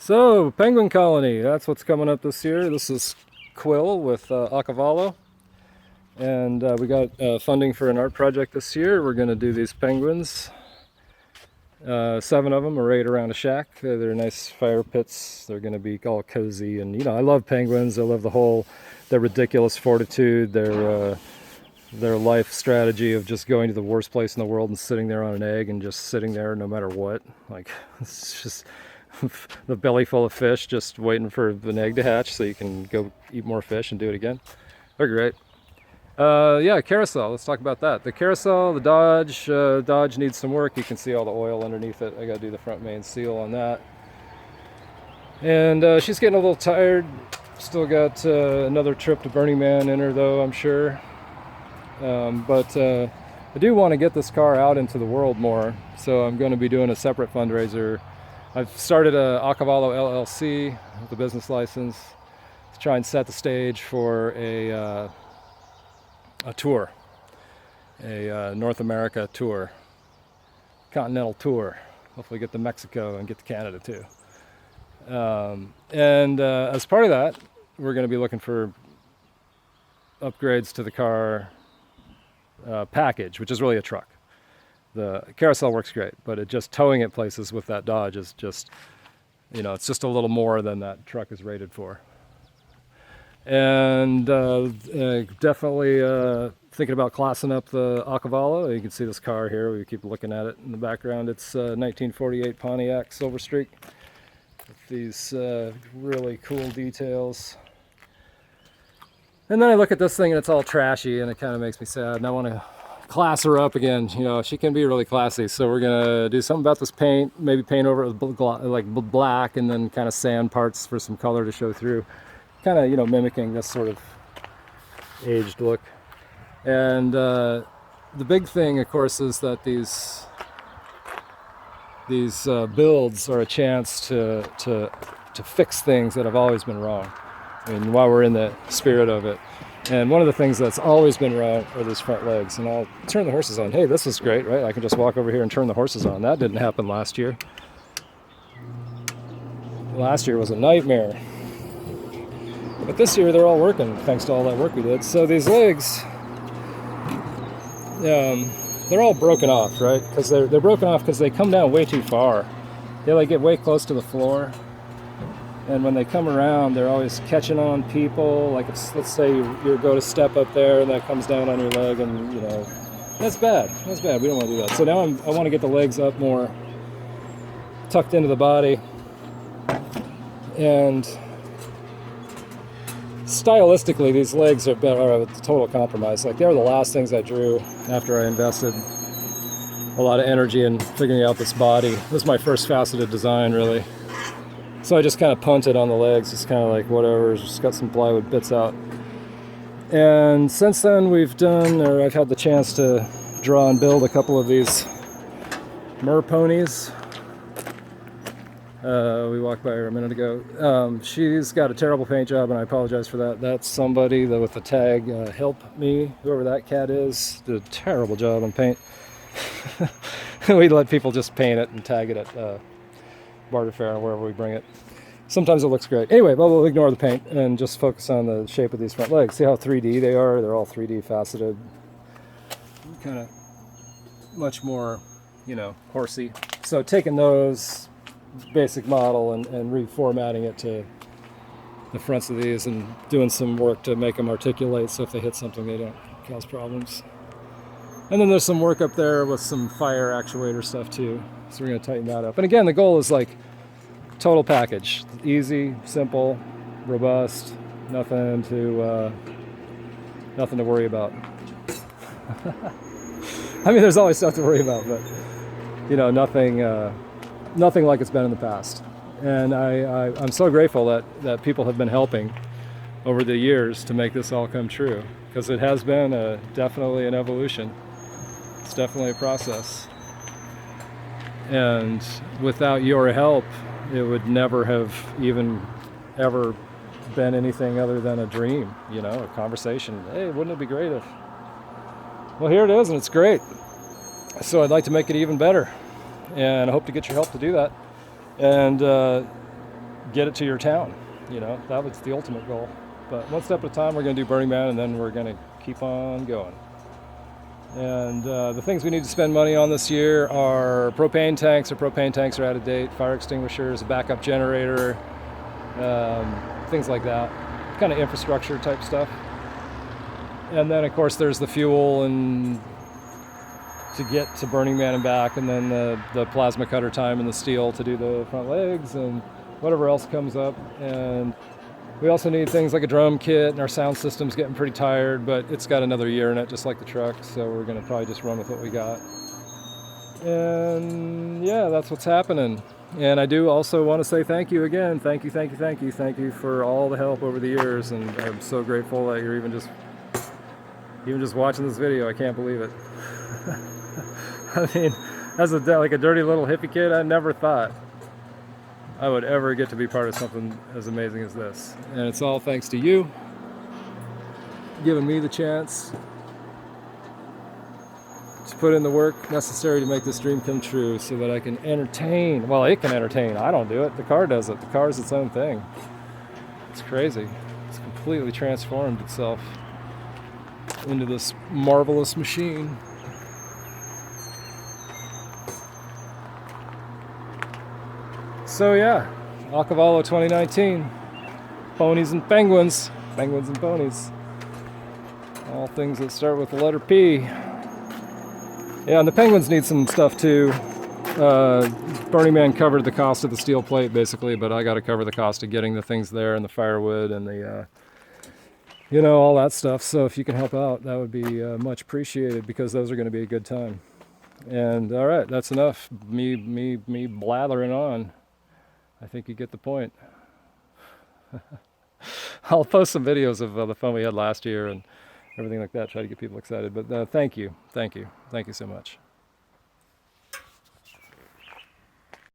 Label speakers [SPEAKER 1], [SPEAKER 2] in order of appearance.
[SPEAKER 1] So, penguin colony, that's what's coming up this year. This is Quill with Acavallo. And we got funding for an art project this year. We're going to do these penguins. 7 of them arrayed around a shack. They're nice fire pits. They're going to be all cozy. And, I love penguins. I love their ridiculous fortitude, their life strategy of just going to the worst place in the world and sitting there on an egg and just sitting there no matter what. Like, it's just the belly full of fish just waiting for an egg to hatch so you can go eat more fish and do it again. They're great. Yeah, carousel, let's talk about that. The carousel, the Dodge needs some work. You can see all the oil underneath it. I gotta do the front main seal on that. And she's getting a little tired. Still got another trip to Burning Man in her though, I'm sure. But I do want to get this car out into the world more, so I'm going to be doing a separate fundraiser. I've started a Acavallo LLC with a business license to try and set the stage for a tour, a North America tour, continental tour. Hopefully get to Mexico and get to Canada too. And as part of that, we're going to be looking for upgrades to the car package, which is really a truck. The carousel works great, but towing it places with that Dodge is just, it's just a little more than that truck is rated for. And definitely thinking about classing up the Acavallo. You can see this car here. We keep looking at it in the background. It's 1948 Pontiac Silver Streak with these really cool details. And then I look at this thing and it's all trashy and it kind of makes me sad. And I want to class her up again. She can be really classy. So we're gonna do something about this paint. Maybe paint over it with like black, and then kind of sand parts for some color to show through. Kind of mimicking this sort of aged look. And the big thing, of course, is that these builds are a chance to fix things that have always been wrong. I mean, while we're in the spirit of it. And one of the things that's always been wrong are these front legs. And I'll turn the horses on. Hey, this is great, right? I can just walk over here and turn the horses on. That didn't happen last year. Last year was a nightmare. But this year they're all working, thanks to all that work we did. So these legs, they're all broken off, right? Because they're broken off because they come down way too far. They get way close to the floor. And when they come around, they're always catching on people. Like, let's say you go to step up there and that comes down on your leg, and that's bad. That's bad. We don't want to do that. So now I want to get the legs up more, tucked into the body, and stylistically, these legs are a total compromise. Like, they were the last things I drew after I invested a lot of energy in figuring out this body. This is my first faceted design, really. So I just kind of punted on the legs. It's kind of like whatever, just got some plywood bits out. And since then I've had the chance to draw and build a couple of these Ponies. We walked by her a minute ago. She's got a terrible paint job, and I apologize for that. That's somebody with the tag, help me, whoever that cat is, did a terrible job on paint. We let people just paint it and tag it at barter fair or wherever we bring it. Sometimes it looks great. Anyway, but we'll ignore the paint and just focus on the shape of these front legs. See how 3D they are? They're all 3D faceted. Kind of much more, horsey. So taking those basic model and reformatting it to the fronts of these and doing some work to make them articulate so if they hit something they don't cause problems. And then there's some work up there with some fire actuator stuff too. So we're going to tighten that up. And again, the goal is like total package. Easy, simple, robust, nothing to worry about. I mean, there's always stuff to worry about, but nothing like it's been in the past. And I'm so grateful that people have been helping over the years to make this all come true, because it has been definitely an evolution. It's definitely a process. And without your help, it would never have even ever been anything other than a dream, a conversation. Hey, wouldn't it be great if... Well, here it is, and it's great. So I'd like to make it even better. And I hope to get your help to do that. And get it to your town. You know, that was the ultimate goal. But one step at a time, we're going to do Burning Man, and then we're going to keep on going. And the things we need to spend money on this year are propane tanks. Our propane tanks are out of date, fire extinguishers, a backup generator, things like that. Kind of infrastructure type stuff. And then, of course, there's the fuel and to get to Burning Man and back, and then the plasma cutter time and the steel to do the front legs and whatever else comes up. And we also need things like a drum kit, and our sound system's getting pretty tired, but it's got another year in it, just like the truck, so we're going to probably just run with what we got. And yeah, that's what's happening. And I do also want to say thank you again. Thank you for all the help over the years, and I'm so grateful that you're even just watching this video. I can't believe it. I mean, as a dirty little hippie kid, I never thought I would ever get to be part of something as amazing as this. And it's all thanks to you, giving me the chance to put in the work necessary to make this dream come true so that I can entertain. Well, it can entertain. I don't do it. The car does it. The car is its own thing. It's crazy. It's completely transformed itself into this marvelous machine. So yeah, Acavallo 2019, ponies and penguins, penguins and ponies, all things that start with the letter P. Yeah, and the penguins need some stuff too. Burning Man covered the cost of the steel plate basically, but I got to cover the cost of getting the things there and the firewood and the, you know, all that stuff. So if you can help out, that would be much appreciated, because those are going to be a good time. And all right, that's enough. Me blathering on. I think you get the point. I'll post some videos of the fun we had last year and everything like that, try to get people excited. But thank you so much.